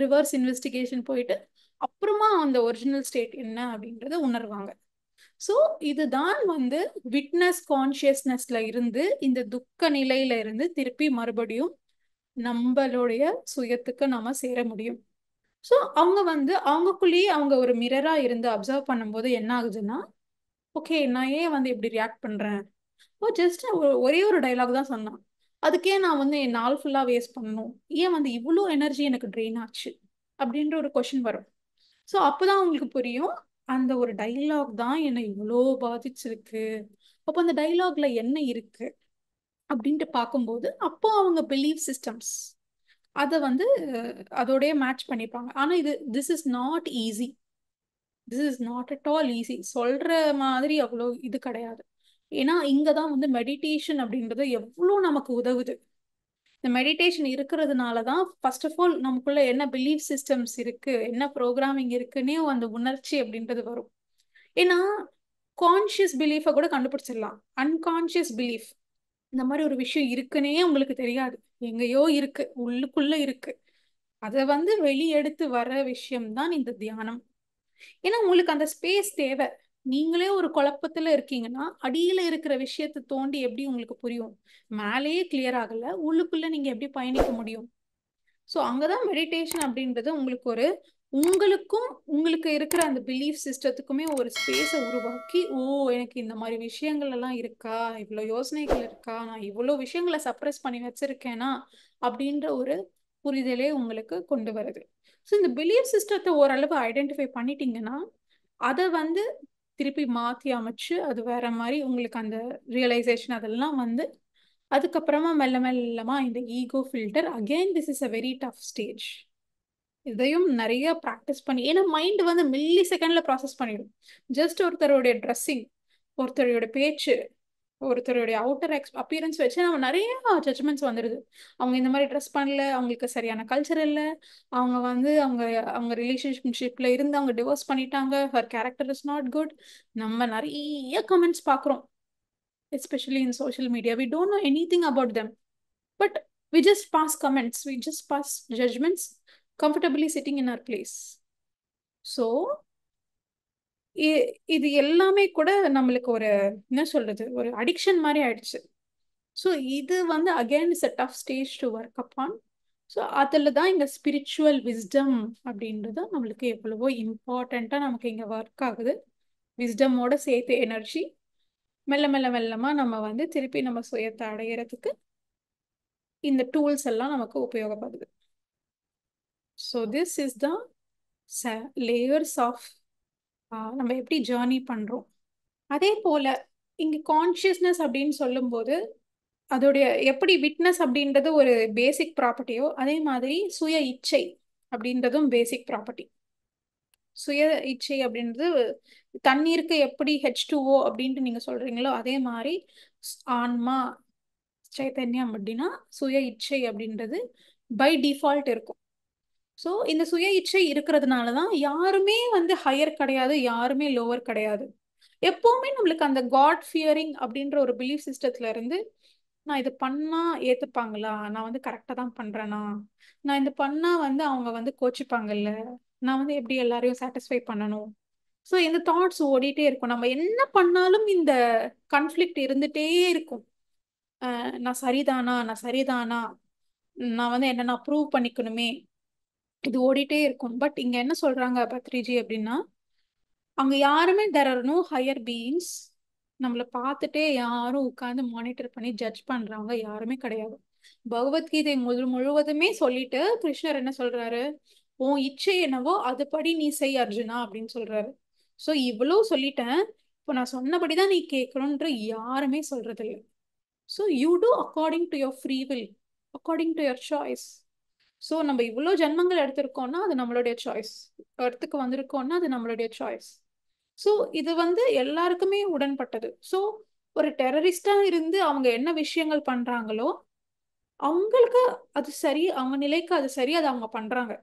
ரிவர்ஸ் இன்வெஸ்டிகேஷன் போயிட்டு அப்புறமா அந்த ஒரிஜினல் ஸ்டேட் என்ன அப்படின்றத உணர்வாங்க. ஸோ இதுதான் வந்து விட்னஸ் கான்சியஸ்னஸ்ல இருந்து இந்த துக்க நிலையில இருந்து திருப்பி மறுபடியும் நம்மளுடைய சுயத்துக்கு நாம சேர முடியும். ஸோ அவங்க வந்து அவங்களுக்குள்ளேயே அவங்க ஒரு மிரரா இருந்து அப்சர்வ் பண்ணும்போது என்ன ஆகுதுன்னா, ஓகே நான் ஏன் வந்து இப்படி ரியாக்ட் பண்றேன், ஓ ஜஸ்ட் ஒரே ஒரு டைலாக் தான் சொன்னான், அதுக்கே நான் வந்து என் நாள் ஃபுல்லா வேஸ்ட் பண்ணணும், ஏன் வந்து இவ்வளோ எனர்ஜி எனக்கு ட்ரெயின் ஆச்சு அப்படின்ற ஒரு கொஷின் வரும். ஸோ அப்போதான் உங்களுக்கு புரியும், அந்த ஒரு டைலாக் தான் என்னை இவ்வளோ பாதிச்சிருக்கு. அப்போ அந்த டைலாக்ல என்ன இருக்கு அப்படின்ட்டு பார்க்கும்போது அப்போ அவங்க பிலீவ் சிஸ்டம்ஸ் அதை வந்து அதோடய மேட்ச் பண்ணிப்பாங்க. ஆனா this is not easy. This is not at all easy. சொல்ற மாதிரி அவ்வளோ இது கிடையாது. ஏன்னா இங்கதான் வந்து மெடிடேஷன் அப்படின்றது எவ்வளோ நமக்கு உதவுது. இந்த மெடிடேஷன் இருக்கிறதுனால தான் ஃபர்ஸ்ட் ஆஃப் ஆல் நமக்குள்ள என்ன பிலீஃப் சிஸ்டம்ஸ் இருக்கு, என்ன ப்ரோக்ராமிங் இருக்குன்னே அந்த உணர்ச்சி அப்படின்றது வரும். ஏன்னா கான்சியஸ் பிலீஃபை கூட கண்டுபிடிச்சிடலாம், அன்கான்சியஸ் பிலீஃப் இந்த மாதிரி ஒரு விஷயம் இருக்குன்னே உங்களுக்கு தெரியாது, எங்கேயோ இருக்கு, உள்ளுக்குள்ள இருக்கு. அதை வந்து வெளியெடுத்து வர விஷயம் தான் இந்த தியானம். ஏன்னா உங்களுக்கு அந்த ஸ்பேஸ் தேவை. நீங்களே ஒரு குழப்பத்துல இருக்கீங்கன்னா அடியில இருக்கிற விஷயத்தை தோண்டி எப்படி உங்களுக்கு புரியும்? மேலேயே கிளியர் ஆகல, உள்ளுக்குள்ள நீங்க எப்படி பயணிக்க முடியும்? ஸோ அங்கதான் மெடிடேஷன் அப்படின்றது உங்களுக்கு ஒரு உங்களுக்கும் உங்களுக்கு இருக்கிற அந்த பிலீஃப் சிஸ்டத்துக்குமே ஒரு ஸ்பேஸை உருவாக்கி, ஓ எனக்கு இந்த மாதிரி விஷயங்கள் எல்லாம் இருக்கா, இவ்வளோ யோசனைகள் இருக்கா, நான் இவ்வளோ விஷயங்களை சப்ரஸ் பண்ணி வச்சிருக்கேனா அப்படின்ற ஒரு புரிதலே உங்களுக்கு கொண்டு வருது. ஸோ இந்த பிலீஃப் சிஸ்டத்தை ஓரளவு ஐடென்டிஃபை பண்ணிட்டீங்கன்னா அதை வந்து திருப்பி மாற்றி அமைச்சு அது வேற மாதிரி உங்களுக்கு அந்த ரியலைசேஷன் அதெல்லாம் வந்து அதுக்கப்புறமா மெல்ல மெல்லமா இந்த ego filter again this is a very tough stage. இதையும் நிறைய ப்ராக்டிஸ் பண்ணி, ஏன்னா மைண்ட் வந்து மில்லி செகண்ட்ல ப்ராசஸ் பண்ணிடும். ஜஸ்ட் ஒருத்தருடைய ட்ரெஸ்ஸிங், ஒருத்தருடைய பேச்சு, ஒருத்தருடைய அவுட்டர் அப்பியரன்ஸ் வச்சு நம்ம நிறைய ஜட்ஜ்மெண்ட்ஸ் வந்துடுது. அவங்க இந்த மாதிரி ட்ரெஸ் பண்ணல, அவங்களுக்கு சரியான கல்ச்சர் இல்லை, அவங்க வந்து அவங்க அவங்க ரிலேஷன்ஷிப்ல இருந்து அவங்க டிவோர்ஸ் பண்ணிட்டாங்க, her character is not good. நம்ம நிறைய கமெண்ட்ஸ் பார்க்குறோம், especially in social media. We don't know anything about them, but we just pass comments, we just pass judgments, comfortably sitting in our place. So இது எல்லாமே கூட நம்மளுக்கு ஒரு என்ன சொல்றது, ஒரு அடிக்ஷன் மாதிரி ஆயிடுச்சு. ஸோ இது வந்து again is a tough stage to work upon. So அதில் தான் இந்த ஸ்பிரிச்சுவல் விஸ்டம் அப்படின்றது நம்மளுக்கு எவ்வளவோ இம்பார்ட்டண்ட்டாக நமக்கு இங்கே ஒர்க் ஆகுது. விஸ்டமோட சேர்த்து எனர்ஜி மெல்ல மெல்ல மெல்லமா நம்ம வந்து திருப்பி நம்ம சுயத்தை அடையிறதுக்கு இந்த டூல்ஸ் எல்லாம் நமக்கு உபயோகப்படுது. So this is the layers of நம்ம எப்படி ஜேர்னி பண்றோம். அதே போல இங்க கான்சியஸ்னஸ் அப்படின்னு சொல்லும்போது அதோடைய எப்படி விட்னஸ் அப்படின்றது ஒரு பேசிக் ப்ராப்பர்ட்டியோ அதே மாதிரி சுய இச்சை அப்படின்றதும் பேசிக் ப்ராப்பர்ட்டி. சுய இச்சை அப்படின்றது தண்ணீருக்கு எப்படி H2O அப்படின்ட்டு நீங்க சொல்றீங்களோ அதே மாதிரி ஆன்மா சைத்தன்யம் அப்படின்னா சுய இச்சை அப்படின்றது பை டிஃபால்ட் இருக்கும். ஸோ இந்த சுய இச்சை இருக்கிறதுனாலதான் யாருமே வந்து ஹையர் கிடையாது, யாருமே லோவர் கிடையாது. எப்பவுமே நம்மளுக்கு அந்த காட் ஃபியரிங் அப்படின்ற ஒரு பிலீஃப் சிஸ்டத்துல இருந்து நான் இது பண்ணா ஏத்துப்பாங்களா, நான் வந்து கரெக்டா தான் பண்றேனா, நான் இது பண்ணா வந்து அவங்க வந்து கோச்சிப்பாங்கல்ல, நான் வந்து எப்படி எல்லாரையும் சாட்டிஸ்ஃபை பண்ணணும். ஸோ இந்த தாட்ஸ் ஓடிட்டே இருக்கும். நம்ம என்ன பண்ணாலும் இந்த கான்ஃப்ளிக்ட் இருந்துட்டே இருக்கும். நான் சரிதானா, நான் சரிதானா, நான் வந்து என்ன நான் ப்ரூவ் பண்ணிக்கணுமே, இது ஓடிட்டே இருக்கும். பட் இங்க என்ன சொல்றாங்க பத்ரிஜி அப்படின்னா, அங்க யாருமே there are no higher beings. நம்மளை பார்த்துட்டே யாரும் உட்கார்ந்து மானிட்டர் பண்ணி ஜட்ஜ் பண்றவங்க யாருமே கிடையாது. பகவத்கீதை முழுவதுமே சொல்லிட்டு கிருஷ்ணர் என்ன சொல்றாரு, உன் இச்சை என்னவோ அதுபடி நீ செய் அர்ஜுனா அப்படின்னு சொல்றாரு. சோ இவ்வளவு சொல்லிட்டேன், இப்போ நான் சொன்னபடிதான் நீ கேட்கணும்ன்ற யாருமே சொல்றது இல்லை. So you do according to your free will, according to your choice. So நம்ம இவ்வளோ ஜென்மங்கள் எடுத்திருக்கோம்னா அது நம்மளுடைய சாய்ஸ், இடத்துக்கு வந்திருக்கோம்னா அது நம்மளுடைய சாய்ஸ். ஸோ இது வந்து எல்லாருக்குமே உடன்பட்டது. ஸோ ஒரு டெரரிஸ்டா இருந்து அவங்க என்ன விஷயங்கள் பண்றாங்களோ அவங்களுக்கு அது சரி, அவங்க நிலைக்கு அது சரி, அது அவங்க பண்றாங்க.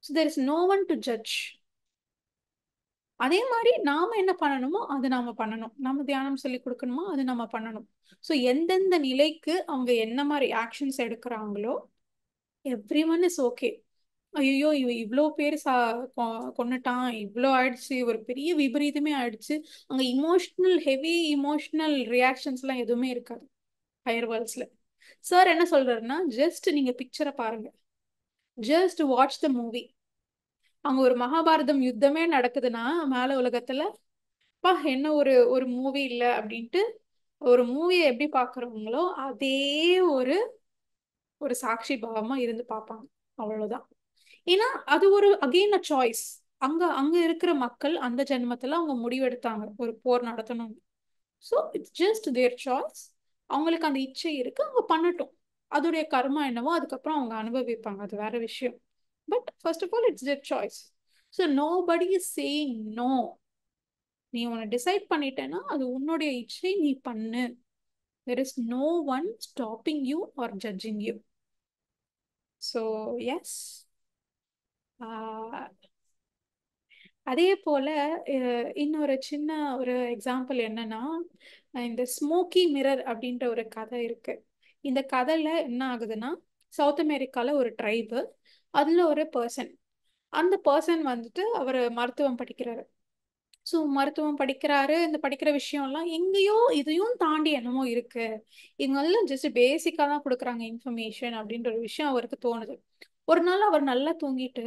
So there is no one to judge. அதே மாதிரி நாம என்ன பண்ணணுமோ அது நாம பண்ணணும். நம்ம தியானம் சொல்லி கொடுக்கணுமோ அது நம்ம பண்ணணும். ஸோ எந்தெந்த நிலைக்கு அவங்க என்ன மாதிரி ஆக்ஷன்ஸ் எடுக்கிறாங்களோ எவ்ரி ஒன் இஸ் ஓகே. ஐயோ இவ்வளோ பேர் கொன்னுட்டான், இவ்வளோ ஆயிடுச்சு, ஒரு பெரிய விபரீதமே ஆயிடுச்சு, அங்க இமோஷனல் ஹெவி இமோஷனல் ரியாக்ஷன்ஸ் எல்லாம் எதுவுமே இருக்காது ஹையர் வேர்ல்ட்ஸ்ல. சார் என்ன சொல்றாருன்னா, ஜஸ்ட் நீங்க பிக்சரை பாருங்க, ஜஸ்ட் வாட்ச் த மூவி. அங்க ஒரு மகாபாரதம் யுத்தமே நடக்குதுன்னா மேல உலகத்துல பா என்ன ஒரு ஒரு மூவி இல்ல அப்படின்ட்டு ஒரு மூவியை எப்படி பாக்குறவங்களோ அதே ஒரு ஒரு சாட்சி பாவமா இருந்து பார்ப்பாங்க. அவ்வளவுதான். ஏன்னா அது ஒரு அகெயின் அ சாய்ஸ். அங்க அங்க இருக்கிற மக்கள் அந்த ஜென்மத்துல அவங்க முடிவெடுத்தாங்க ஒரு போர் நடத்தணும். So it's just there choice. அவங்களுக்கு அந்த இச்சை இருக்கு, அவங்க பண்ணட்டும். அதோடைய கர்மா என்னவோ அதுக்கப்புறம் அவங்க அனுபவிப்பாங்க, அது வேற விஷயம். But first of all it's their choice. So nobody is saying no. நீ உன்னை டிசைட் பண்ணிட்டேன்னா அது உன்னுடைய இச்சை, நீ பண்ணு. There is no one stopping you are judging you. So yes. அதே போல இன்னொரு சின்ன ஒரு எக்ஸாம்பிள் என்னன்னா, இந்த ஸ்மோக்கி மிரர் அப்படின்ற ஒரு கதை இருக்கு. இந்த கதையில என்ன ஆகுதுன்னா, சவுத் அமெரிக்கால ஒரு ட்ரைபு, அதுல ஒரு பர்சன், அந்த பர்சன் வந்துட்டு அவர் மருத்துவம் படிக்கிறாரு. ஸோ மருத்துவம் படிக்கிறாரு. இந்த படிக்கிற விஷயம்லாம் எங்கேயோ இதையும் தாண்டி என்னமோ இருக்கு, இவங்கெல்லாம் ஜஸ்ட் பேசிக்கா தான் கொடுக்குறாங்க இன்ஃபர்மேஷன் அப்படின்ற ஒரு விஷயம் அவருக்கு தோணுது. ஒரு நாள் அவர் நல்லா தூங்கிட்டு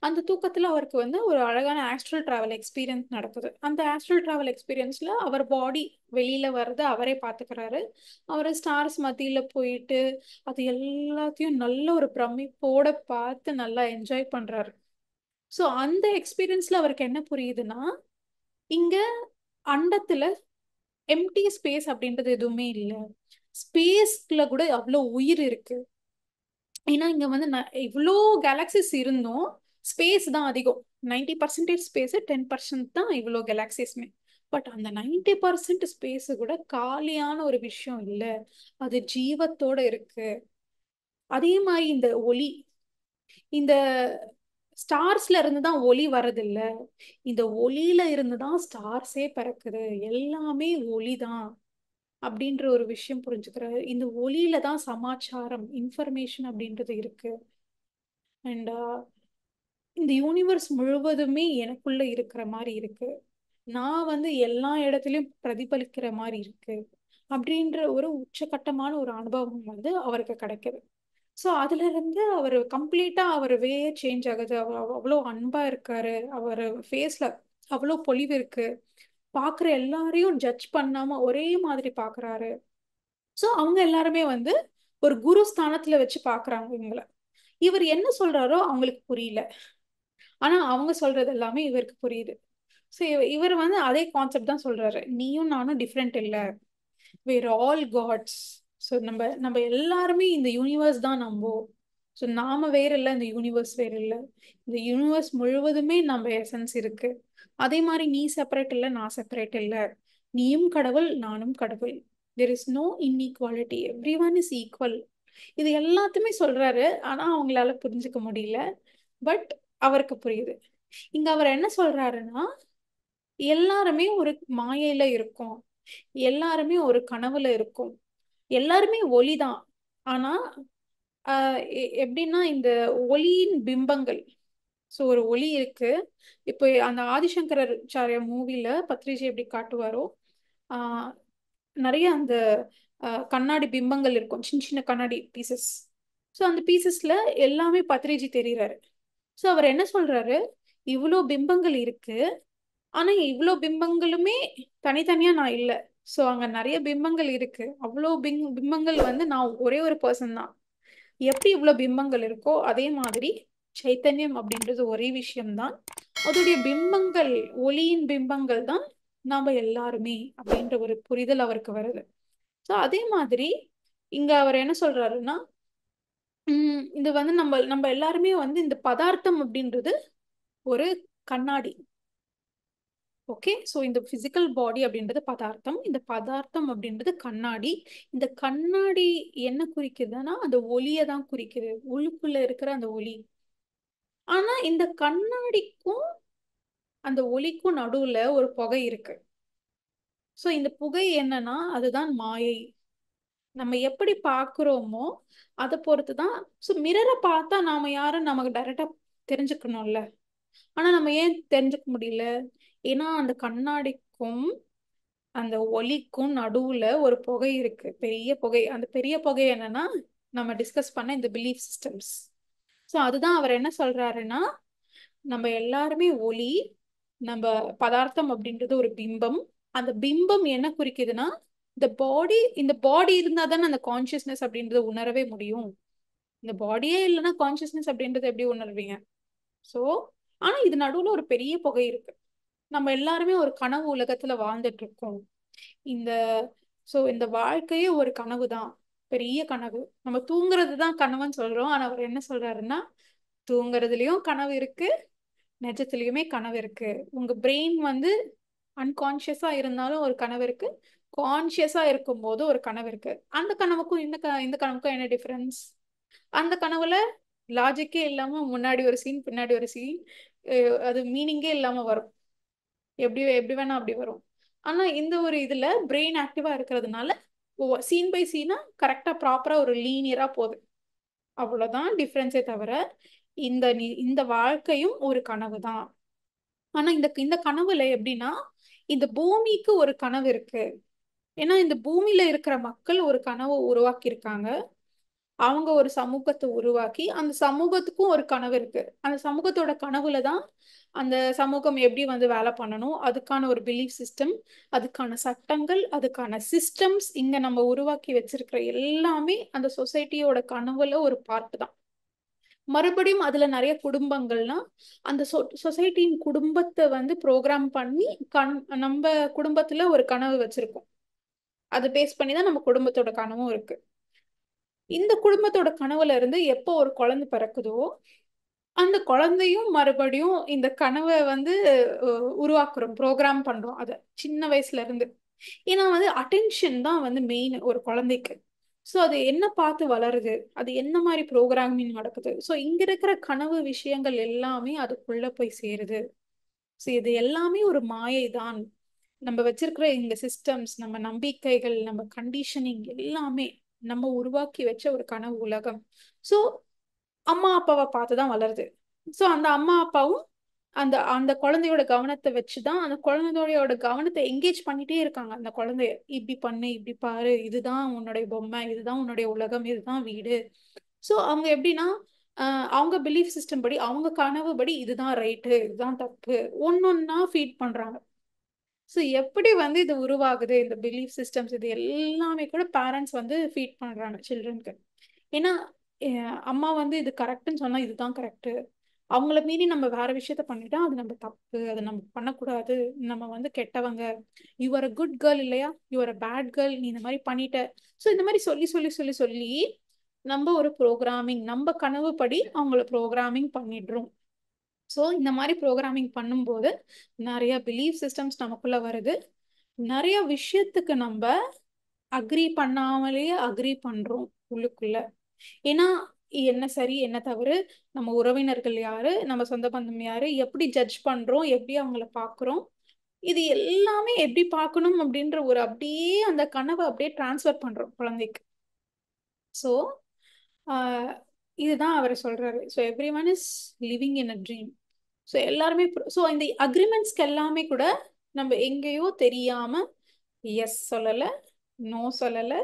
அந்த தூக்கத்துல அவருக்கு வந்து ஒரு அழகான ஆஸ்ட்ரல் டிராவல் எக்ஸ்பீரியன்ஸ் நடக்குது. அந்த ஆஸ்ட்ரல் டிராவல் எக்ஸ்பீரியன்ஸ்ல அவர் பாடி வெளியில வர்றது அவரே பாத்துக்கிறாரு. அவர் ஸ்டார்ஸ் மத்தியில போயிட்டு அது எல்லாத்தையும் நல்ல ஒரு பிரமிப்போட பார்த்து நல்லா என்ஜாய் பண்றாரு. ஸோ அந்த எக்ஸ்பீரியன்ஸ்ல அவருக்கு என்ன புரியுதுன்னா, இங்க அண்டத்துல எம்டி ஸ்பேஸ் அப்படின்றது எதுவுமே இல்லை, ஸ்பேஸ்ல கூட அவ்வளோ உயிர் இருக்கு. ஏன்னா இங்க வந்து இவ்வளோ கேலக்சிஸ் இருந்தும் ஸ்பேஸ் தான் அதிகம். 90% ஸ்பேஸ், 10% தான் இவ்வளோ கேலக்சிஸ்மே. பட் அந்த 90% ஸ்பேஸ் கூட காலியான ஒரு விஷயம் இல்லை, அது ஜீவத்தோட இருக்கு. அதே மாதிரி இந்த ஒளி, இந்த ஸ்டார்ஸ்ல இருந்து தான் ஒளி வர்றதில்ல, இந்த ஒளியில இருந்து தான் ஸ்டார்ஸே பிறக்குது, எல்லாமே ஒளிதான் அப்படின்ற ஒரு விஷயம் புரிஞ்சுக்கிறாரு. இந்த ஒளியில தான் சமாச்சாரம், இன்ஃபர்மேஷன் அப்படின்றது இருக்கு. அண்ட் இந்த யூனிவர்ஸ் முழுவதுமே எனக்குள்ள இருக்கிற மாதிரி இருக்கு, நான் வந்து எல்லா இடத்துலயும் பிரதிபலிக்கிற மாதிரி இருக்கு அப்படின்ற ஒரு உச்சகட்டமான ஒரு அனுபவம் வந்து அவருக்கு கிடைக்குது. ஸோ அதுல இருந்து அவர் கம்ப்ளீட்டா அவர் வே சேஞ்ச் ஆகுது. அவர் அவ்வளோ அன்பா இருக்காரு, அவர் ஃபேஸ்ல அவ்வளோ பொலிவு இருக்கு, பாக்குற எல்லாரையும் ஜட்ஜ் பண்ணாம ஒரே மாதிரி பாக்குறாரு. ஸோ அவங்க எல்லாருமே வந்து ஒரு குரு ஸ்தானத்துல வச்சு பாக்குறாங்க இவங்களை. இவர் என்ன சொல்றாரோ அவங்களுக்கு புரியல, ஆனா அவங்க சொல்றது எல்லாமே இவருக்கு புரியுது. ஸோ இவர் வந்து அதே கான்செப்ட் தான் சொல்றாரு, நீயும் நானும் டிஃப்ரெண்ட் இல்ல, வேர் ஆல் காட்ஸ். ஸோ நம்ம நம்ம எல்லாருமே இந்த யூனிவர்ஸ் தான் நம்புவோம். ஸோ நாம வேற இல்லை, இந்த யூனிவர்ஸ் வேற இல்லை, இந்த யூனிவர்ஸ் முழுவதுமே நம்ம எசன்ஸ் இருக்கு. அதே மாதிரி நீ செப்பரேட் இல்லை, நான் செப்பரேட் இல்லை, நீயும் கடவுள் நானும் கடவுள். There is no inequality, every one is equal. இது எல்லாத்தையுமே சொல்றாரு, ஆனா அவங்களால புரிஞ்சுக்க முடியல. பட் அவருக்கு புரியுது. இங்க அவர் என்ன சொல்றாருன்னா, எல்லாருமே ஒரு மாயையில இருக்கும், எல்லாருமே ஒரு கனவுல இருக்கும், எல்லாருமே ஒளிதான். ஆனா எப்படின்னா இந்த ஒளியின் பிம்பங்கள். ஸோ ஒரு ஒளி இருக்கு. இப்போ அந்த ஆதிசங்கராச்சாரிய மூவில பத்ரிஜி எப்படி காட்டுவாரோ, ஆஹ் நிறைய அந்த கண்ணாடி பிம்பங்கள் இருக்கும், சின்ன சின்ன கண்ணாடி பீசஸ். ஸோ அந்த பீசஸ்ல எல்லாமே பத்ரிஜி தெரியுறாரு. ஸோ அவர் என்ன சொல்றாரு, இவ்வளோ பிம்பங்கள் இருக்கு, ஆனா இவ்வளோ பிம்பங்களுமே தனித்தனியா நான் இல்லை. ஸோ அங்க நிறைய பிம்பங்கள் இருக்கு. அவ்வளோ பிம்பங்கள் வந்து நான் ஒரே ஒரு பர்சன் தான். எப்படி இவ்வளோ பிம்பங்கள் இருக்கோ அதே மாதிரி சைத்தன்யம் அப்படின்றது ஒரே விஷயம்தான். அதோடைய பிம்பங்கள், ஒளியின் பிம்பங்கள் தான் நாம எல்லாருமே அப்படின்ற ஒரு புரிதல் அவருக்கு வருது. ஸோ அதே மாதிரி இங்க அவர் என்ன சொல்றாருன்னா, இது வந்து நம்ம நம்ம எல்லாருமே வந்து இந்த பதார்த்தம் அப்படின்றது ஒரு கண்ணாடி. ஓகே, ஸோ இந்த பிசிக்கல் பாடி அப்படின்றது பதார்த்தம், இந்த பதார்த்தம் அப்படின்றது கண்ணாடி. இந்த கண்ணாடி என்ன குறிக்குதுன்னா அந்த ஒளியை தான் குறிக்குது, உள்ளுக்குள்ள இருக்கிற அந்த ஒளி. ஆனா இந்த கண்ணாடிக்கும் அந்த ஒளிக்கும் நடுவுல ஒரு புகை இருக்கு. ஸோ இந்த புகை என்னன்னா அதுதான் மாயை. நம்ம எப்படி பார்க்குறோமோ அதை பொறுத்து தான். ஸோ மிரரை பார்த்தா நாம யாரும் நமக்கு டைரக்டா தெரிஞ்சுக்கணும்ல. ஆனா நம்ம ஏன் தெரிஞ்சுக்க முடியல? ஏன்னா அந்த கண்ணாடிக்கும் அந்த ஒளிக்கும் நடுவுல ஒரு புகை இருக்கு, பெரிய புகை. அந்த பெரிய புகை என்னன்னா நம்ம டிஸ்கஸ் பண்ண இந்த பிலீஃப் சிஸ்டம்ஸ். ஸோ அதுதான் அவர் என்ன சொல்றாருன்னா, நம்ம எல்லாருமே ஒளி, நம்ம பதார்த்தம் அப்படின்றது ஒரு பிம்பம். அந்த பிம்பம் என்ன குறிக்குதுன்னா இந்த பாடி இருந்தா தானே அந்த கான்சியஸ்னஸ் அப்படின்றத உணரவே முடியும். இந்த பாடியே இல்லைன்னா கான்சியஸ்னஸ் அப்படின்றத எப்படி உணர்வீங்க? ஸோ ஆனா இது நடுவுல ஒரு பெரிய புகை இருக்கு. நம்ம எல்லாருமே ஒரு கனவு உலகத்துல வாழ்ந்துட்டு இருக்கோம். இந்த இந்த வாழ்க்கையே ஒரு கனவு தான், பெரிய கனவு. நம்ம தூங்குறது தான் கனவுன்னு சொல்றோம். ஆனா அவர் என்ன சொல்றாருன்னா, தூங்குறதுலயும் கனவு இருக்கு, நிஜத்துலயுமே கனவு இருக்கு. உங்க பிரெயின் வந்து அன்கான்சியஸா இருந்தாலும் ஒரு கனவு இருக்கு, கான்சியஸா இருக்கும் போது ஒரு கனவு இருக்கு. அந்த கனவுக்கும் இந்த கனவுக்கும் என்ன டிஃபரன்ஸ்? அந்த கனவுல லாஜிக்கே இல்லாம முன்னாடி ஒரு சீன் பின்னாடி ஒரு சீன், அது மீனிங்கே இல்லாம வரும். எப்படி எப்படி வேணா அப்படி வரும். ஆனா இந்த ஒரு இதுல பிரெயின் ஆக்டிவா இருக்கிறதுனால சீன் பை சீனா கரெக்டா ப்ராப்பரா ஒரு லீனியரா போகுது. அவ்வளவுதான் டிஃபரன்ஸே தவிர இந்த வாழ்க்கையும் ஒரு கனவு தான். ஆனா இந்த கனவுல எப்படின்னா, இந்த பூமிக்கு ஒரு கனவு இருக்கு. ஏன்னா இந்த பூமியில இருக்கிற மக்கள் ஒரு கனவை உருவாக்கி இருக்காங்க. அவங்க ஒரு சமூகத்தை உருவாக்கி அந்த சமூகத்துக்கும் ஒரு கனவு இருக்கு. அந்த சமூகத்தோட கனவுல தான் அந்த சமூகம் எப்படி வந்து வேலை பண்ணணும், அதுக்கான ஒரு பிலீஃப் சிஸ்டம், அதுக்கான சட்டங்கள், அதுக்கான சிஸ்டம்ஸ் இங்க நம்ம உருவாக்கி வச்சிருக்கிற எல்லாமே அந்த சொசைட்டியோட கனவுல ஒரு பார்ட் தான். மறுபடியும் அதுல நிறைய குடும்பங்கள்னா அந்த சொசைட்டியின் குடும்பத்தை வந்து ப்ரோக்ராம் பண்ணி நம்ம குடும்பத்துல ஒரு கனவு வச்சிருக்கோம். அதை பேஸ் பண்ணி தான் நம்ம குடும்பத்தோட கனவும் இருக்கு. இந்த குடும்பத்தோட கனவுல இருந்து எப்போ ஒரு குழந்தை பிறக்குதோ அந்த குழந்தையும் மறுபடியும் இந்த கனவை வந்து உருவாக்குறோம், ப்ரோக்ராம் பண்றோம் அதை சின்ன வயசுல இருந்து. ஏன்னா வந்து அட்டென்ஷன் தான் வந்து மெயின் ஒரு குழந்தைக்கு. ஸோ அது என்ன பார்த்து வளருது, அது என்ன மாதிரி ப்ரோக்ராமிங் நடக்குது, ஸோ இங்க இருக்கிற கனவு விஷயங்கள் எல்லாமே அதுக்குள்ள போய் சேருது. ஸோ இது எல்லாமே ஒரு மாயை தான். நம்ம வச்சிருக்கிற இந்த சிஸ்டம்ஸ், நம்ம நம்பிக்கைகள், நம்ம கண்டிஷனிங் எல்லாமே நம்ம உருவாக்கி வச்ச ஒரு கனவு உலகம். ஸோ அம்மா அப்பாவை பார்த்துதான் வளருது. ஸோ அந்த அம்மா அப்பாவும் அந்த அந்த குழந்தையோட கவனத்தை வச்சுதான் அந்த குழந்தையோட கவனத்தை என்கேஜ் பண்ணிட்டே இருக்காங்க. அந்த குழந்தைய இப்படி பண்ணு, இப்படி பாரு, இதுதான் உன்னுடைய பொம்மை, இதுதான் உன்னுடைய உலகம், இதுதான் வீடு. ஸோ அவங்க எப்படின்னா அவங்க பிலீஃப் சிஸ்டம் படி, அவங்க கனவு படி இதுதான் ரைட்டு, இதுதான் தப்பு, ஒன்னொன்னா ஃபீட் பண்றாங்க. ஸோ எப்படி வந்து இது உருவாகுது, இந்த பிலீஃப் சிஸ்டம்ஸ் இது எல்லாமே கூட பேரண்ட்ஸ் வந்து ஃபீட் பண்றாங்க சில்ட்ரனுக்கு. ஏன்னா அம்மா வந்து இது கரெக்ட்னு சொன்னா இதுதான் கரெக்ட், அவங்கள மீறி நம்ம வேற விஷயத்த பண்ணிட்டா அது நம்ம தப்பு, அதை நம்ம பண்ணக்கூடாது, நம்ம வந்து கெட்டவங்க, யூஆர் அ குட் கேர்ள் இல்லையா, யூஆர் அ பேட் கேர்ள், நீ இந்த மாதிரி பண்ணிட்ட. ஸோ இந்த மாதிரி சொல்லி சொல்லி சொல்லி சொல்லி நம்ம ஒரு ப்ரோக்ராமிங், நம்ம கனவு படி அவங்கள ப்ரோக்ராமிங் பண்ணிடுறோம். ஸோ இந்த மாதிரி ப்ரோக்ராமிங் பண்ணும்போது நிறைய பிலீஃப் சிஸ்டம்ஸ் நமக்குள்ள வருது. நிறைய விஷயத்துக்கு நம்ம அக்ரி பண்ணாமலேயே அக்ரி பண்றோம் உள்ளுக்குள்ள. ஏன்னா என்ன சரி என்ன தவறு, நம்ம உறவினர்கள் யாரு, நம்ம சொந்த பந்தம் யாரு, எப்படி ஜட்ஜ் பண்றோம், எப்படி அவங்கள பாக்குறோம், இது எல்லாமே எப்படி பார்க்கணும் அப்படின்ற ஒரு அப்படியே அந்த கனவை அப்படியே டிரான்ஸ்ஃபர் பண்றோம் குழந்தைக்கு. ஸோ இதுதான் அவர் சொல்றாரு. So every one is living in a dream. So எல்லாருமே ஸோ இந்த அக்ரிமெண்ட்ஸ்க்கு எல்லாமே கூட நம்ம எங்கேயோ தெரியாம எஸ் சொல்லலை, நோ சொல்லலை,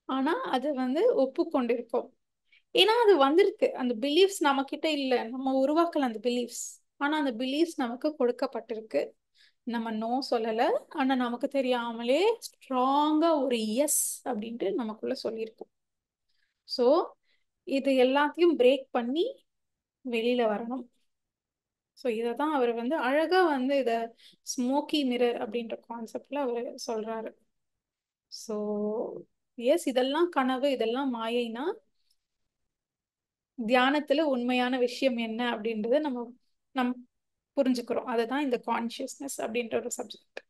ஆனா அது வந்து ஒப்புக்கொண்டிருக்கோம். ஏன்னா அது வந்திருக்கு, அந்த பிலீஃப்ஸ் நம்ம கிட்ட இல்ல, நம்ம உருவாக்கல அந்த பிலீஃப்ஸ், ஆனா அந்த பிலீஃப்ஸ் நமக்கு கொடுக்கப்பட்டிருக்கு. நம்ம நோ சொல்லல, ஆனா நமக்கு தெரியாமலே ஸ்ட்ராங்கா ஒரு எஸ் அப்படின்ட்டு நமக்குள்ள சொல்லியிருக்கோம். ஸோ இது எல்லாத்தையும் பிரேக் பண்ணி வெளியில வரணும். ஸோ இதை தான் அவர் வந்து அழகா வந்து இதை ஸ்மோக்கி மிரர் அப்படின்ற கான்செப்ட்ல அவர் சொல்றாரு. ஸோ எஸ், இதெல்லாம் கனவு, இதெல்லாம் மாயைனா தியானத்துல உண்மையான விஷயம் என்ன அப்படின்றத நம்ம புரிஞ்சுக்கிறோம். அதுதான் இந்த கான்சியஸ்னஸ் அப்படின்ற ஒரு சப்ஜெக்ட்.